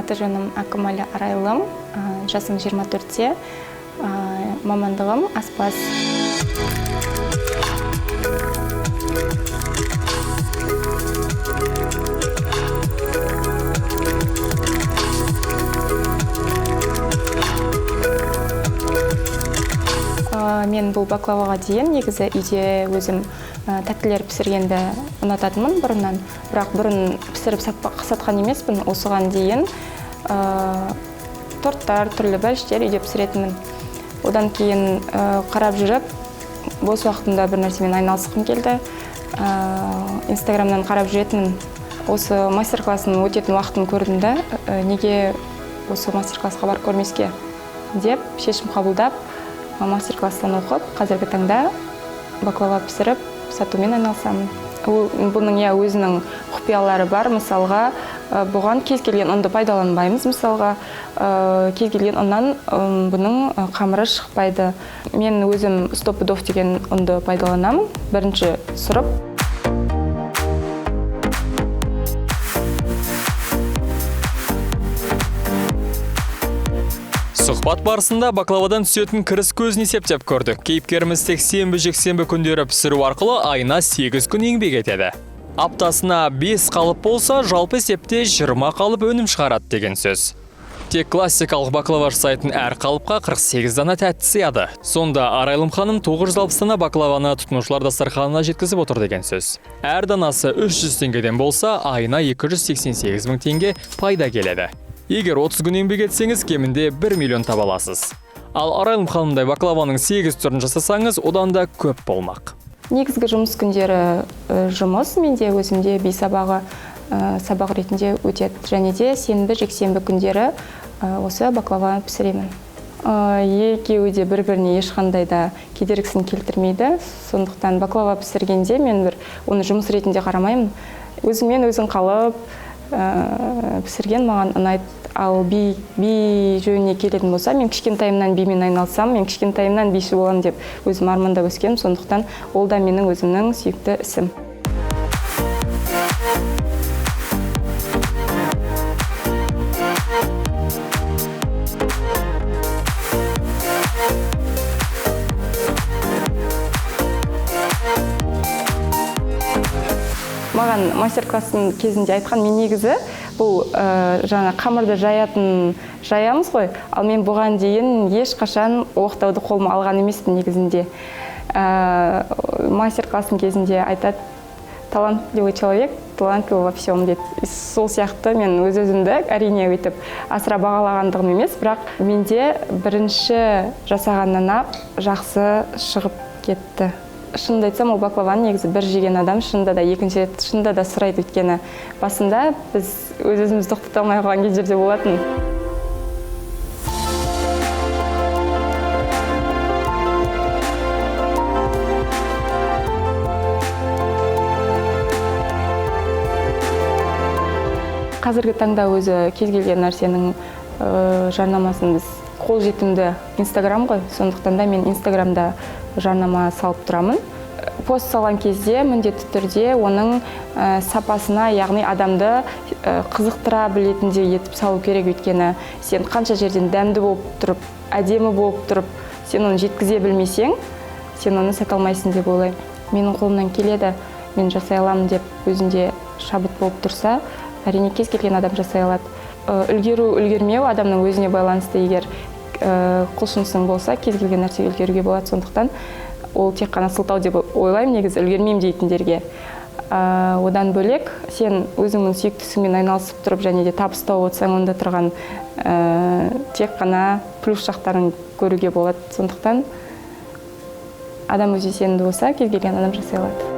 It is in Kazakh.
аты жөнім Акымали Арайлым, жасым 24-те, мамандығым аспаз. Мен бұл баклаваға дейін негізі үйде өзім тәттілер пісіргенді ұнататынмын бұрыннан. Бірақ бұрын пісіріп сатқан емеспін. Осыған дейін торттар, түрлі бәліштер үйде пісіретінмін. Одан кейін қарап жүріп, бос уақытымда бір нәрсемен айналысқым келді. Инстаграмнан қарап жүретінмін. Осы мастер-классын өтетін уақытын көрдім да, неге осы мастер-классқа барып көрмеске деп шешім қабылдап, мастер-класстан оқып, қазіргі таңда баклава пісіріп, сатумен айналысамын. Бұның өзінің құпиялары бар. Мысалға, бұған кез келген ұнды пайдаланбаймыз. Мысалға, кез келген ұннан бұның қамыры шықпайды. Мен өзім стопудов деген ұнды пайдаланамын. Бірінші сұрып. Сұхбат барысында баклавадан түсетін кіріс көзін есептеп көрдік. Кейіпкеріміз тек сенбі-жексенбі күндері пісіру арқылы айына 8 күн еңбек етеді. Аптасына 5 қалып болса, жалпы есепте 20 қалып өнім шығарады деген сөз. Тек классикалық баклава жасайтын әр қалыпқа 48 дана тәтті сияды. Сонда Арайлым ханым 960 дана баклаваны тұтынушылар дастарханына жеткізіп отыр деген сөз. Әр данасы 300 теңгеден болса, айына 288 мың теңге пайда келеді. Егер 30 күн еңбек етсеңіз, кемінде 1 миллион таба аласыз. Ал Арайлым ханымдай баклаваның 8 түрін жасасаңыз, одан да көп болмақ. Негізгі жұмыс күндері жұмыс, менде өзімде бейсабағы сабақ ретінде өтеді. Және де сенбі-жексенбі күндері осы баклава пісіремін. Екеуі де бір-біріне ешқандай да кедергісін келтірмейді. Сондықтан баклава пісіргенде мен оны жұмыс ретінде қарамаймын. Өзіңмен өзің қалып, пісірген маған ұнайды. Ал би жөніне келетін болса, мен кішкентайымнан бимен айналсам, мен кішкентайымнан биші боламын деп өзім армандап өскенмін. Сондықтан ол да менің өзімнің сүйікті ісім. Маған мастер-класстың кезінде айтқан, мен негізі бұл жаңа қамырды жаямыз ғой, ал мен бұған дейін ешқашан оқтауды қолыма алған емеспін негізінде. Мастер-класстың кезінде айтады, талантливый человек, талантливый во всем дейді. Сол сияқты мен өз-өзімді әрине өйтіп асыра бағалағандығым емес, бірақ менде бірінші жасағаннан-ақ жақсы шығып кетті. Шынымды айтсам, ол баклаваны негізі бір жеген адам шынында да екінші рет шынында да сұрайды, өйткені басында біз өз-өзімізді тоқтата алмай қалған кездерде болатын. Қазіргі таңда өзі кез келген нәрсенің жарнамасын біз қолжетімді Инстаграм ғой, сондықтан да мен Инстаграмда жарнама салып тұрамын. Пост салған кезде міндетті түрде оның сапасына, яғни адамды қызықтыра білетіндей етіп салу керек, өйткені сен қанша жерден дәмді болып тұрып, әдемі болып тұрып, сен оны жеткізе білмесең, сен оны сата алмайсың деп ойлаймын. Менің қолымнан келеді, мен жасай аламын деп өзінде шабыт болып тұрса, әрине кез келген адам жасай алады. Үлгеру, үлгермеу адамның өзіне байланысты. Егер құлшынысың болса, кез келген нәрсе үлгеруге болады. Сондықтан ол тек қана сылтау деп ойлаймын, негізі үлгермеймін дейтіндерге. Одан бөлек, сен өзіңнің сүйіктісіңмен айналысып тұрып, және де табыс тауып отырсаң, онда тұрған тек қана плюс жақтарын көруге болады. Сондықтан адам өзі сенімді болса, кез келген адам жасай алады.